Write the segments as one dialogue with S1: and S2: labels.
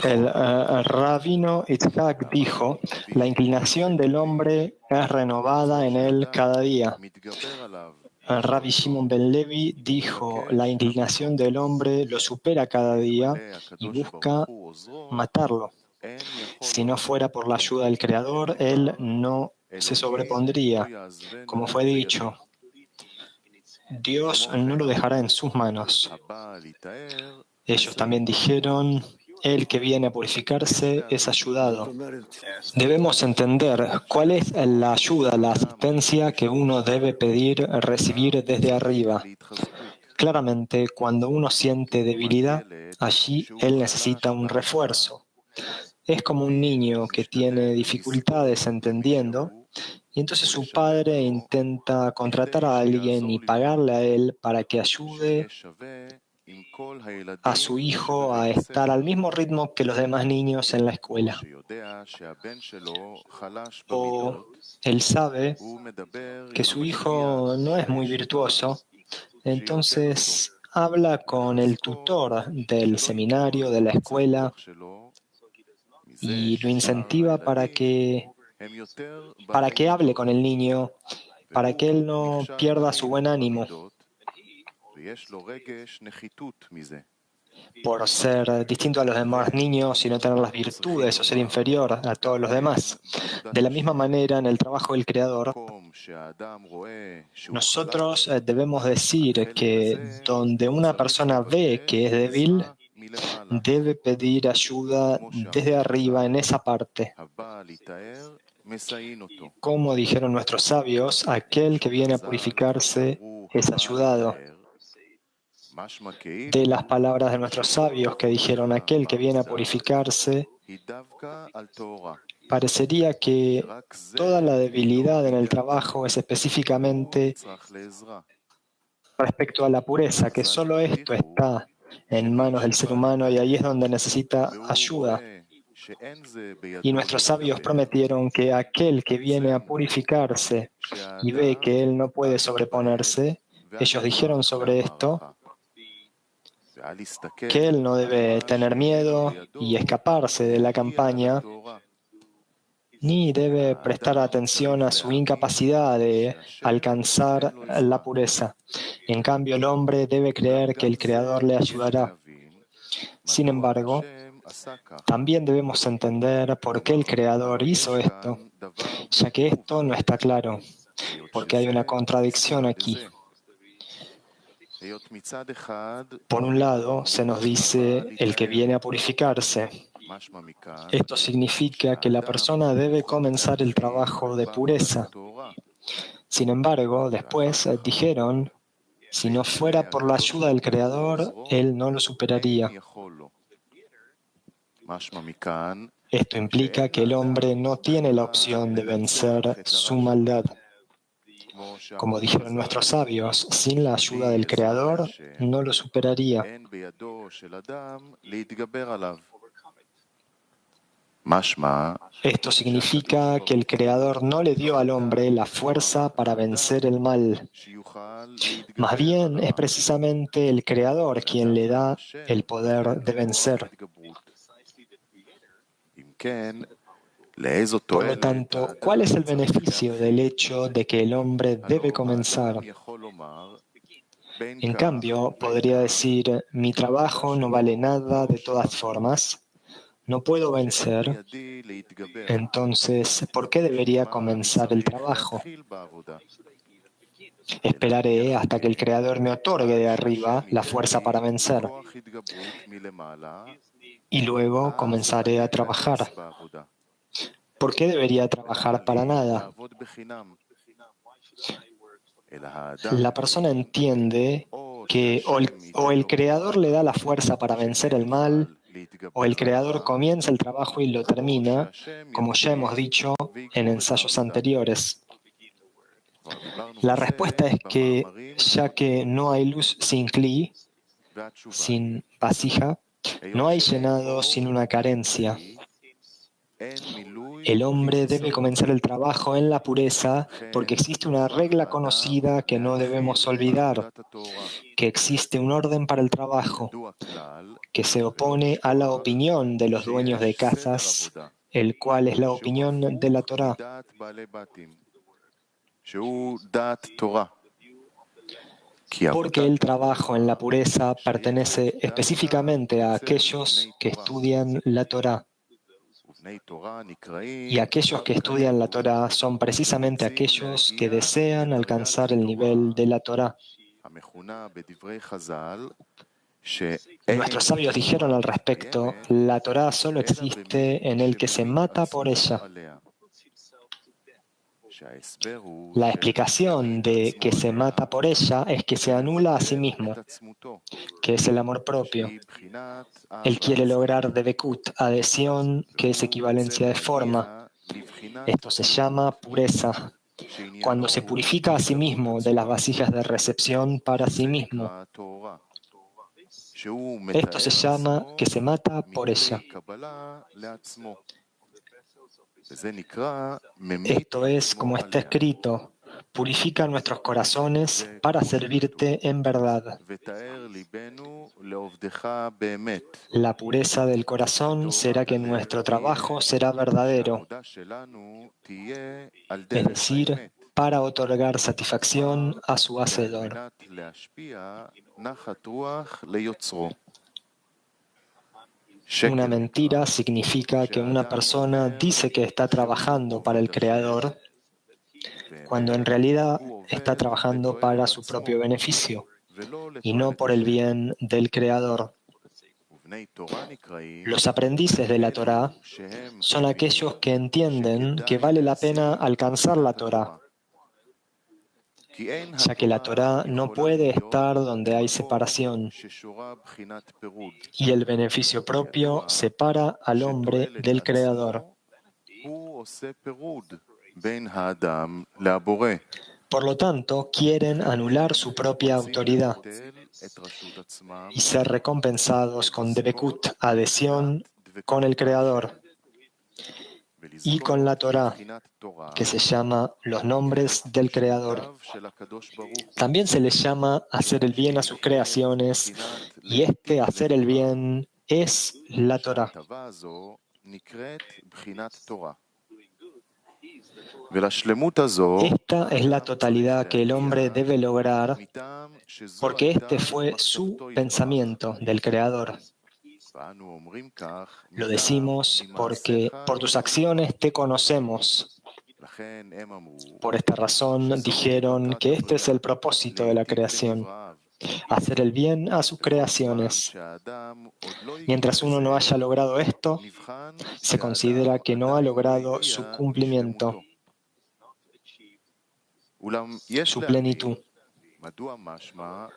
S1: El rabino Itzhak dijo, la inclinación del hombre es renovada en él cada día. Rabbi Shimon ben Levi dijo, la inclinación del hombre lo supera cada día y busca matarlo. Si no fuera por la ayuda del Creador, él no se sobrepondría. Como fue dicho, Dios no lo dejará en sus manos. Ellos también dijeron, el que viene a purificarse es ayudado. Debemos entender cuál es la ayuda, la asistencia que uno debe pedir, recibir desde arriba. Claramente, cuando uno siente debilidad, allí él necesita un refuerzo. Es como un niño que tiene dificultades entendiendo, y entonces su padre intenta contratar a alguien y pagarle a él para que ayude a su hijo a estar al mismo ritmo que los demás niños en la escuela. O él sabe que su hijo no es muy virtuoso, entonces habla con el tutor del seminario, de la escuela, y lo incentiva para que hable con el niño, para que él no pierda su buen ánimo por ser distinto a los demás niños y no tener las virtudes o ser inferior a todos los demás. De la misma manera, en el trabajo del Creador, nosotros debemos decir que donde una persona ve que es débil, debe pedir ayuda desde arriba en esa parte. Como dijeron nuestros sabios, aquel que viene a purificarse es ayudado. De las palabras de nuestros sabios que dijeron, aquel que viene a purificarse, parecería que toda la debilidad en el trabajo es específicamente respecto a la pureza, que solo esto está en manos del ser humano y ahí es donde necesita ayuda. Y nuestros sabios prometieron que aquel que viene a purificarse y ve que él no puede sobreponerse, ellos dijeron sobre esto que él no debe tener miedo y escaparse de la campaña, ni debe prestar atención a su incapacidad de alcanzar la pureza. En cambio, el hombre debe creer que el Creador le ayudará. Sin embargo, también debemos entender por qué el Creador hizo esto, ya que esto no está claro, porque hay una contradicción aquí. Por un lado, se nos dice el que viene a purificarse. Esto significa que la persona debe comenzar el trabajo de pureza. Sin embargo, después dijeron, si no fuera por la ayuda del Creador, él no lo superaría. Esto implica que el hombre no tiene la opción de vencer su maldad. Como dijeron nuestros sabios, sin la ayuda del Creador no lo superaría. Esto significa que el Creador no le dio al hombre la fuerza para vencer el mal. Más bien, es precisamente el Creador quien le da el poder de vencer. Por lo tanto, ¿cuál es el beneficio del hecho de que el hombre debe comenzar? En cambio, podría decir, mi trabajo no vale nada de todas formas, no puedo vencer, entonces, ¿por qué debería comenzar el trabajo? Esperaré hasta que el Creador me otorgue de arriba la fuerza para vencer y luego comenzaré a trabajar. ¿Por qué debería trabajar para nada? La persona entiende que o el Creador le da la fuerza para vencer el mal, o el Creador comienza el trabajo y lo termina, como ya hemos dicho en ensayos anteriores. La respuesta es que, ya que no hay luz sin cli, sin vasija, no hay llenado sin una carencia. El hombre debe comenzar el trabajo en la pureza porque existe una regla conocida que no debemos olvidar, que existe un orden para el trabajo, que se opone a la opinión de los dueños de casas, el cual es la opinión de la Torá. Porque el trabajo en la pureza pertenece específicamente a aquellos que estudian la Torá. Y aquellos que estudian la Torá son precisamente aquellos que desean alcanzar el nivel de la Torá. Nuestros sabios dijeron al respecto, la Torá solo existe en el que se mata por ella. La explicación de que se mata por ella es que se anula a sí mismo, que es el amor propio. Él quiere lograr debekut, adhesión, que es equivalencia de forma. Esto se llama pureza, cuando se purifica a sí mismo de las vasijas de recepción para sí mismo. Esto se llama que se mata por ella. Esto es, como está escrito, purifica nuestros corazones para servirte en verdad. La pureza del corazón será que nuestro trabajo será verdadero, es decir, para otorgar satisfacción a su Hacedor. Una mentira significa que una persona dice que está trabajando para el Creador, cuando en realidad está trabajando para su propio beneficio y no por el bien del Creador. Los aprendices de la Torá son aquellos que entienden que vale la pena alcanzar la Torá, ya que la Torá no puede estar donde hay separación, y el beneficio propio separa al hombre del Creador. Por lo tanto, quieren anular su propia autoridad y ser recompensados con debekut, adhesión con el Creador, y con la Torá, que se llama los nombres del Creador. También se les llama hacer el bien a sus creaciones, y este hacer el bien es la Torá. Esta es la totalidad que el hombre debe lograr porque este fue su pensamiento del Creador. Lo decimos porque por tus acciones te conocemos. Por esta razón dijeron que este es el propósito de la creación, hacer el bien a sus creaciones. Mientras uno no haya logrado esto, se considera que no ha logrado su cumplimiento, su plenitud.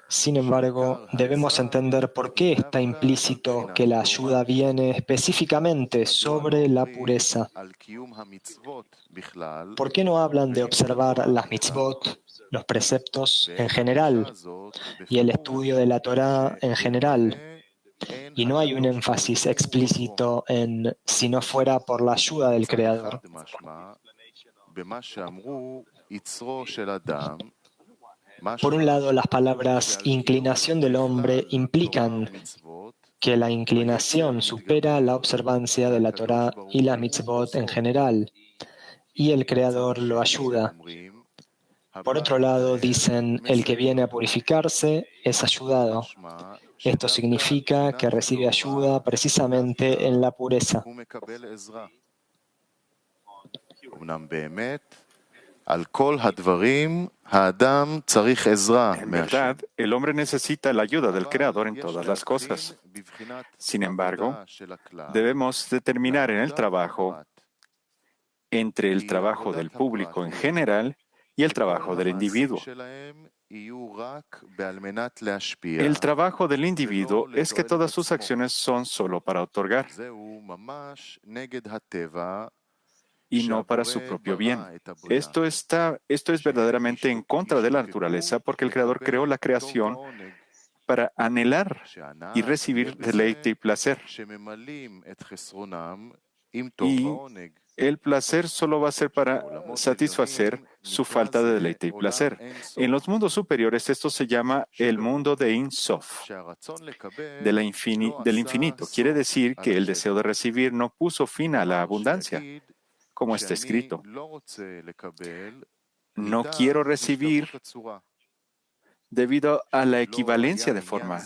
S1: Sin embargo, debemos entender por qué está implícito que la ayuda viene específicamente sobre la pureza. ¿Por qué no hablan de observar las mitzvot, los preceptos en general, y el estudio de la Torá en general? Y no hay un énfasis explícito en si no fuera por la ayuda del Creador. Por un lado, las palabras inclinación del hombre implican que la inclinación supera la observancia de la Torá y la mitzvot en general, y el Creador lo ayuda. Por otro lado, dicen, el que viene a purificarse es ayudado. Esto significa que recibe ayuda precisamente en la pureza.
S2: En verdad, el hombre necesita la ayuda del Creador en todas las cosas. Sin embargo, debemos determinar en el trabajo entre el trabajo del público en general y el trabajo del individuo. El trabajo del individuo es que todas sus acciones son solo para otorgar y no para su propio bien. Esto es verdaderamente en contra de la naturaleza porque el Creador creó la creación para anhelar y recibir deleite y placer. y el placer solo va a ser para satisfacer su falta de deleite y placer. En los mundos superiores esto se llama el mundo de Ein Sof, del infinito. Quiere decir que el deseo de recibir no puso fin a la abundancia, como está escrito. No quiero recibir debido a la equivalencia de forma.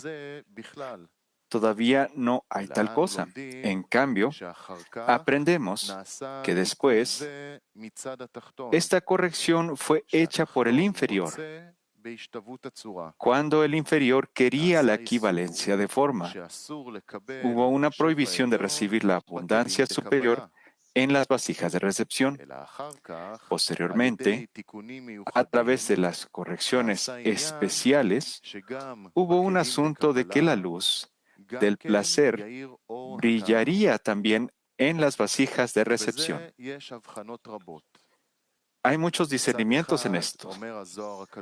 S2: Todavía no hay tal cosa. En cambio, aprendemos que después esta corrección fue hecha por el inferior, cuando el inferior quería la equivalencia de forma. Hubo una prohibición de recibir la abundancia superior en las vasijas de recepción. Posteriormente, a través de las correcciones especiales, hubo un asunto de que la luz del placer brillaría también en las vasijas de recepción. Hay muchos discernimientos en esto.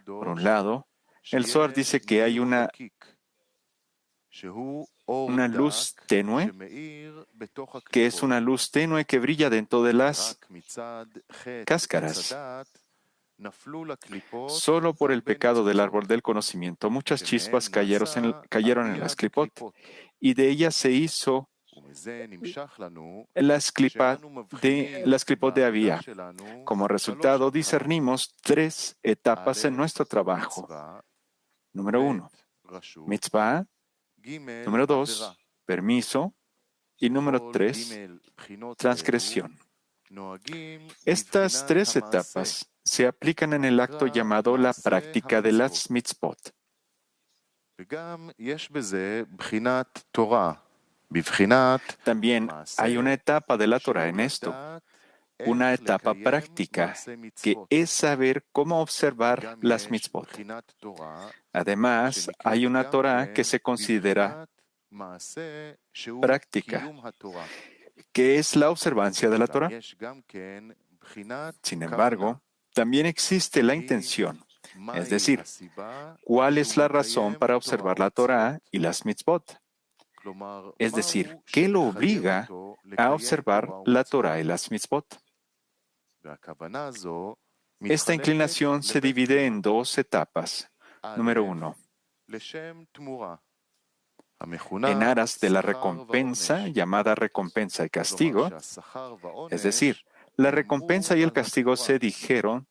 S2: Por un lado, el Zohar dice que hay una luz tenue, que es una luz tenue que brilla dentro de las cáscaras. Solo por el pecado del árbol del conocimiento, muchas chispas cayeron en las clipot, y de ellas se hizo las clipot de Abía. Como resultado, discernimos 3 etapas en nuestro trabajo. Número 1, mitzvah. Número 2, permiso. Y número 3, transgresión. Estas 3 etapas se aplican en el acto llamado la práctica de las mitzvot. También hay una etapa de la Torah en esto, una etapa práctica, que es saber cómo observar las mitzvot. Además, hay una Torah que se considera práctica, que es la observancia de la Torah. Sin embargo, también existe la intención, es decir, ¿cuál es la razón para observar la Torah y las mitzvot? Es decir, ¿qué lo obliga a observar la Torah y las mitzvot? Esta inclinación se divide en 2 etapas. Número 1, en aras de la recompensa, llamada recompensa y castigo, es decir, la recompensa y el castigo se dijeron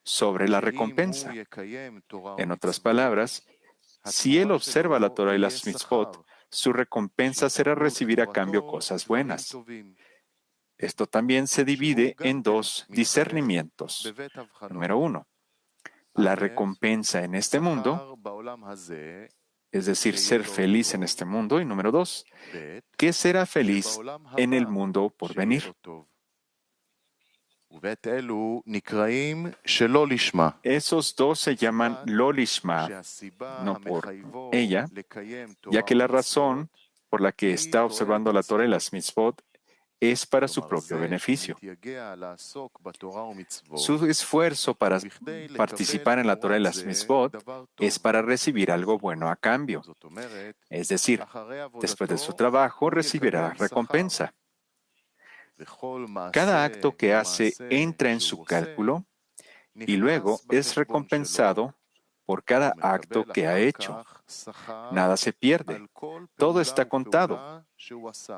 S2: sobre la recompensa. En otras palabras, si él observa la Torah y las mitzvot, su recompensa será recibir a cambio cosas buenas. Esto también se divide en 2 discernimientos. Número 1, la recompensa en este mundo, es decir, ser feliz en este mundo. Y número 2, ¿qué será feliz en el mundo por venir? Esos 2 se llaman lo lishma, no por ella, ya que la razón por la que está observando la Torah y las mitzvot es para su propio beneficio. Su esfuerzo para participar en la Torah y las mitzvot es para recibir algo bueno a cambio. Es decir, después de su trabajo recibirá recompensa. Cada acto que hace entra en su cálculo y luego es recompensado por cada acto que ha hecho. Nada se pierde. Todo está contado.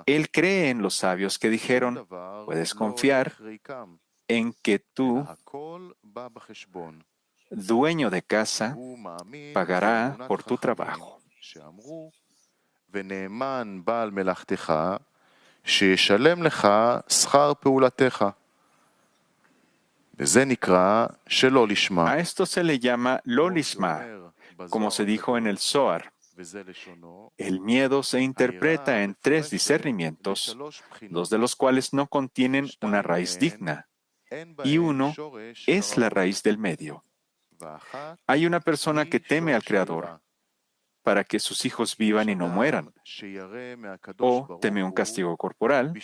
S2: Él cree en los sabios que dijeron, puedes confiar en que tú, dueño de casa, pagará por tu trabajo. A esto se le llama lo lishma, como se dijo en el Zohar. El miedo se interpreta en 3 discernimientos, 2 de los cuales no contienen una raíz digna, y uno es la raíz del medio. Hay una persona que teme al Creador para que sus hijos vivan y no mueran, o teme un castigo corporal,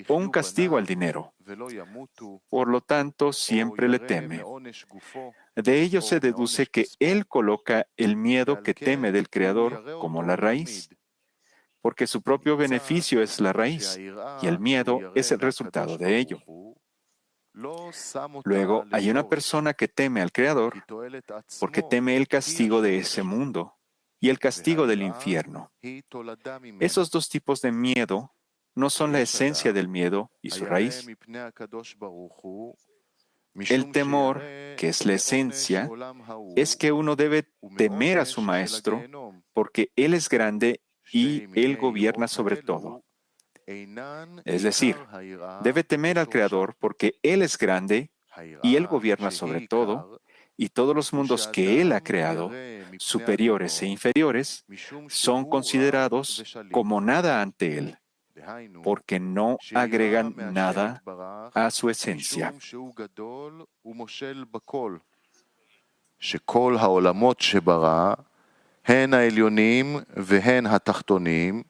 S2: o un castigo al dinero. Por lo tanto, siempre le teme. De ello se deduce que él coloca el miedo que teme del Creador como la raíz. porque su propio beneficio es la raíz y el miedo es el resultado de ello. Luego, hay una persona que teme al Creador porque teme el castigo de ese mundo y el castigo del infierno. Esos dos tipos de miedo no son la esencia del miedo y su raíz. El temor, que es la esencia, es que uno debe temer a su maestro porque él es grande y él gobierna sobre todo. Es decir, debe temer al Creador porque él es grande y él gobierna sobre todo, y todos los mundos que él ha creado, superiores e inferiores, son considerados como nada ante él, porque no agregan nada a su esencia.
S3: שכל העולמות שברא, הן העליונים והן התחתונים,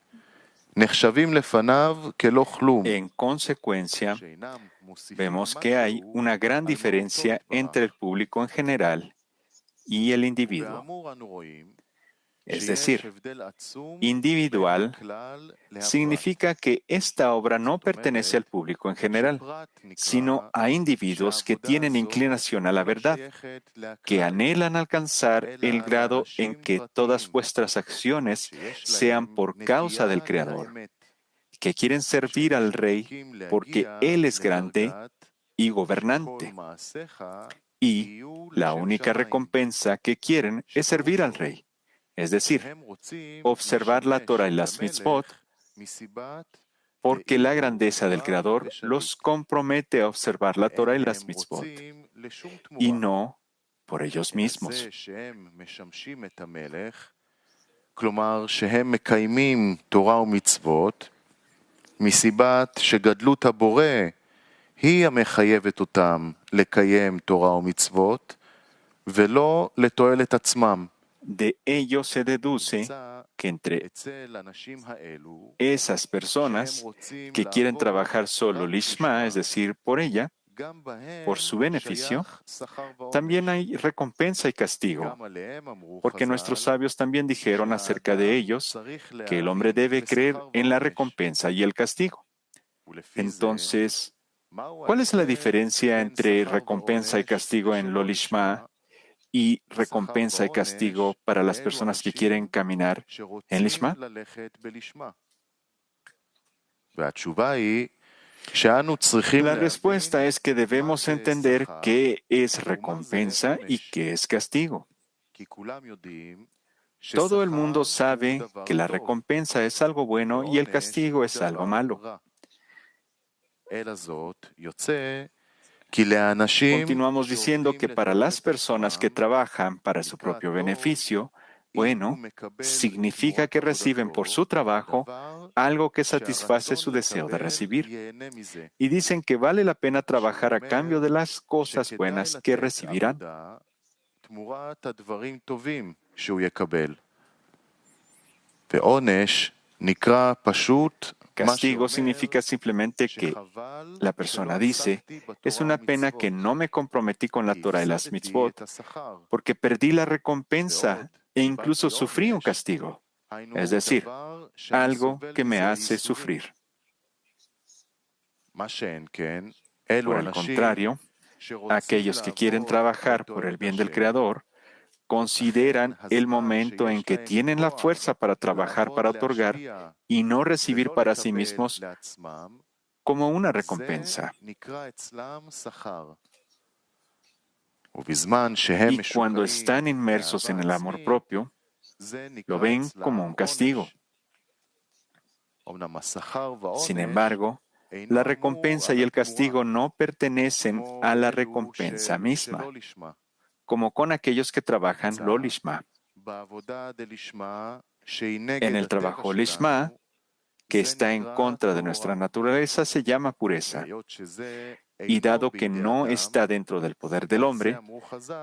S3: נחשבים לפניו כלא כלום.
S2: En consecuencia, vemos que hay una gran diferencia entre el público en general y el individuo. Es decir, individual significa que esta obra no pertenece al público en general, sino a individuos que tienen inclinación a la verdad, que anhelan alcanzar el grado en que todas vuestras acciones sean por causa del Creador, que quieren servir al Rey porque Él es grande y gobernante. Y la única recompensa que quieren es servir al Rey, es decir, observar la Torah y las mitzvot, porque la grandeza del Creador los compromete a observar la Torah y las mitzvot, y no por ellos mismos.
S3: כלומר שהם מקיימים תורה ומצוות מסיבת שגדלות הבורא היא המחייבת אותם לקיים תורה ומצוות ולא לתועלת עצמם.
S2: De ello se deduce que entre esas personas que quieren trabajar solo lishma, es decir, por ella, por su beneficio, también hay recompensa y castigo, porque nuestros sabios también dijeron acerca de ellos que el hombre debe creer en la recompensa y el castigo. Entonces, ¿cuál es la diferencia entre recompensa y castigo en lo lishma y recompensa y castigo para las personas que quieren caminar en lishma? La respuesta es que debemos entender qué es recompensa y qué es castigo. Todo el mundo sabe que la recompensa es algo bueno y el castigo es algo malo. Continuamos diciendo que para las personas que trabajan para su propio beneficio, bueno, significa que reciben por su trabajo algo que satisface su deseo de recibir. Y dicen que vale la pena trabajar a cambio de las cosas buenas que recibirán. Castigo significa simplemente que la persona dice, es una pena que no me comprometí con la Torah y las mitzvot, porque perdí la recompensa e incluso sufrí un castigo, es decir, algo que me hace sufrir. Por el contrario, aquellos que quieren trabajar por el bien del Creador consideran el momento en que tienen la fuerza para trabajar para otorgar y no recibir para sí mismos como una recompensa. Y cuando están inmersos en el amor propio, lo ven como un castigo. Sin embargo, la recompensa y el castigo no pertenecen a la recompensa misma, como con aquellos que trabajan lo lishma. En el trabajo lishma, que está en contra de nuestra naturaleza, se llama pureza. Y dado que no está dentro del poder del hombre,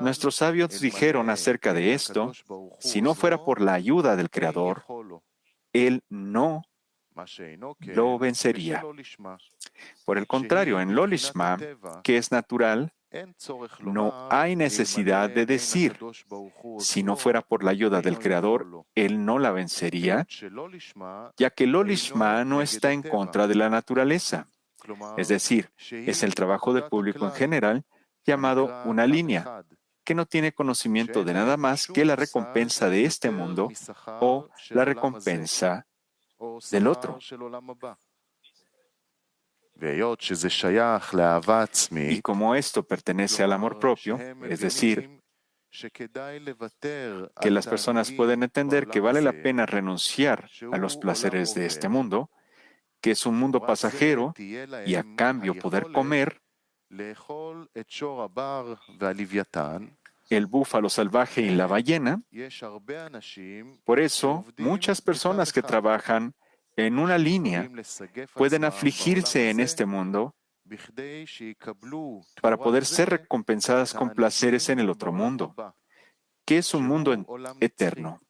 S2: nuestros sabios dijeron acerca de esto, si no fuera por la ayuda del Creador, él no lo vencería. Por el contrario, en lo lishma, que es natural, No hay necesidad de decir, si no fuera por la ayuda del Creador, Él no la vencería, ya que lo lishma no está en contra de la naturaleza. Es decir, es el trabajo del público en general llamado una línea, que no tiene conocimiento de nada más que la recompensa de este mundo o la recompensa del otro. Y como esto pertenece al amor propio, es decir, que las personas pueden entender que vale la pena renunciar a los placeres de este mundo, que es un mundo pasajero, y a cambio poder comer el búfalo salvaje y la ballena. Por eso, muchas personas que trabajan en una línea pueden afligirse en este mundo para poder ser recompensadas con placeres en el otro mundo, que es un mundo eterno.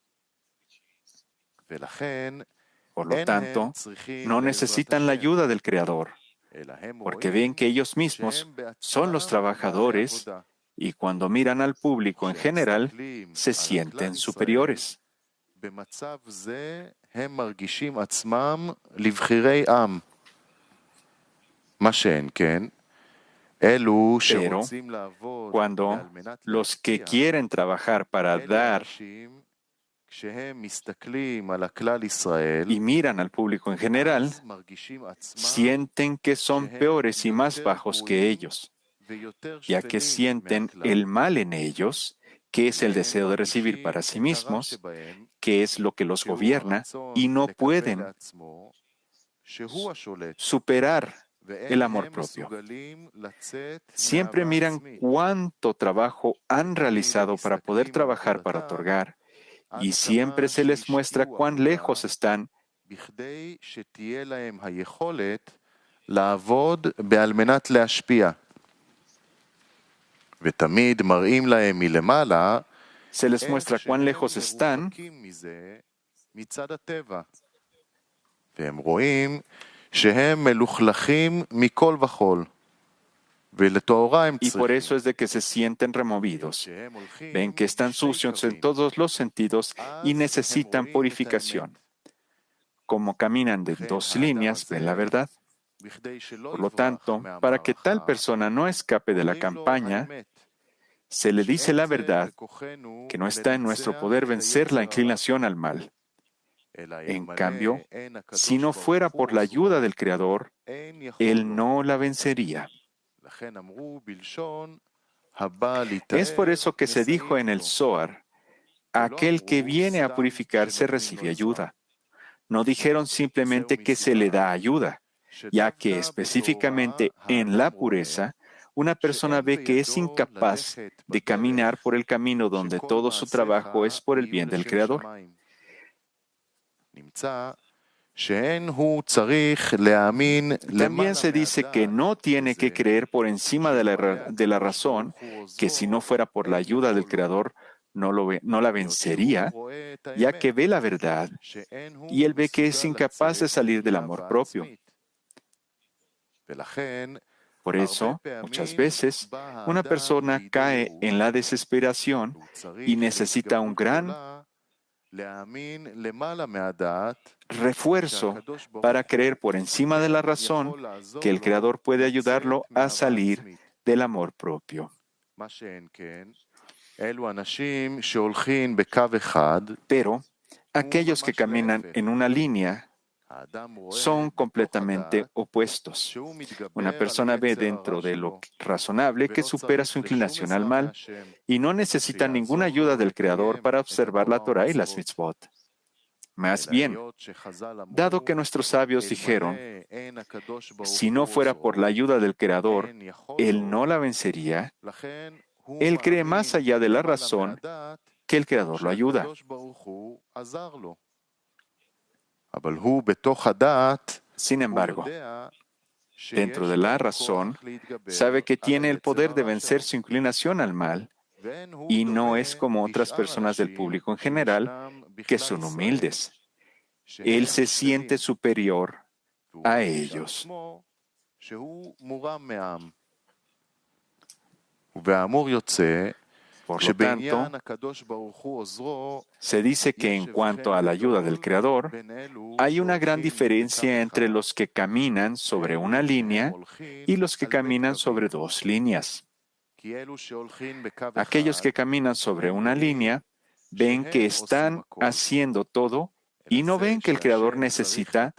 S2: Por lo tanto, no necesitan la ayuda del Creador, porque ven que ellos mismos son los trabajadores y cuando miran al público en general, se sienten superiores. Pero cuando los que quieren trabajar para dar y miran al público en general, sienten que son peores y más bajos que ellos, ya que sienten el mal en ellos, que es el deseo de recibir para sí mismos, que es lo que los gobierna, y no pueden superar el amor propio. Siempre miran cuánto trabajo han realizado para poder trabajar para otorgar, y siempre se les muestra cuán lejos están se les muestra cuán lejos están y por eso es de que se sienten removidos. Ven que están sucios en todos los sentidos y necesitan purificación. Como caminan de dos líneas, ven la verdad. Por lo tanto, para que tal persona no escape de la campaña, se le dice la verdad, que no está en nuestro poder vencer la inclinación al mal. En cambio, si no fuera por la ayuda del Creador, Él no la vencería. Es por eso que se dijo en el Zohar, aquel que viene a purificarse recibe ayuda. No dijeron simplemente que se le da ayuda, ya que específicamente en la pureza, una persona ve que es incapaz de caminar por el camino donde todo su trabajo es por el bien del Creador. También se dice que no tiene que creer por encima de la razón, que si no fuera por la ayuda del Creador, no la vencería, ya que ve la verdad y él ve que es incapaz de salir del amor propio. Por eso, muchas veces, una persona cae en la desesperación y necesita un gran refuerzo para creer por encima de la razón que el Creador puede ayudarlo a salir del amor propio. Pero aquellos que caminan en una línea son completamente opuestos. Una persona ve dentro de lo razonable que supera su inclinación al mal y no necesita ninguna ayuda del Creador para observar la Torah y las mitzvot. Más bien, dado que nuestros sabios dijeron, si no fuera por la ayuda del Creador, Él no la vencería, Él cree más allá de la razón que el Creador lo ayuda. Sin embargo, dentro de la razón, sabe que tiene el poder de vencer su inclinación al mal y no es como otras personas del público en general que son humildes. Él se siente superior a ellos.
S3: והאמור יוצא
S2: Por lo
S3: שבעניין
S2: tanto,
S3: הקדוש ברוך הוא עוזרו,
S2: se dice que en cuanto a la ayuda del Creador, hay una gran diferencia entre los que caminan sobre una línea y los que caminan sobre dos líneas. Aquellos que caminan sobre una línea ven que están haciendo todo y no ven que el Creador necesita,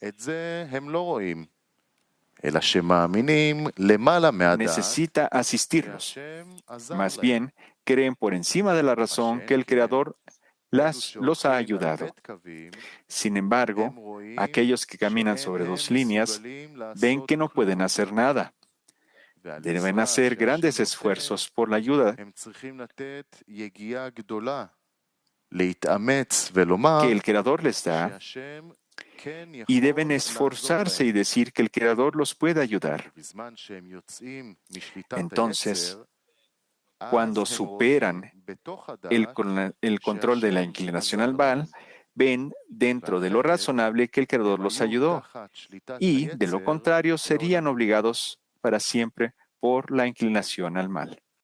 S3: את זה הם לא רואים, אלא שמאמינים למעלה מהדעת,
S2: necesita asistirlos.
S3: שהשם עזר
S2: Más
S3: להם.
S2: bien, creen por encima de la razón que el Creador los ha ayudado. Sin embargo, aquellos que caminan sobre dos líneas ven que no pueden hacer nada. Deben hacer grandes esfuerzos por la ayuda
S3: הם צריכים לתת יגיעה גדולה, להתאמץ ולומר
S2: que el Creador les da
S3: שהשם כן יכול
S2: y deben
S3: לעזור
S2: esforzarse
S3: להם.
S2: y decir que el Creador los puede ayudar.
S3: בזמן שהם יוצאים משליטת
S2: Entonces,
S3: היצר,
S2: cuando
S3: אז הם
S2: superan
S3: רואים בתוך הדעת
S2: el control de la inclinación al Baal, ven dentro de lo razonable que el Creador los ayudó y, de lo contrario, serían obligados para siempre por la inclinación al mal.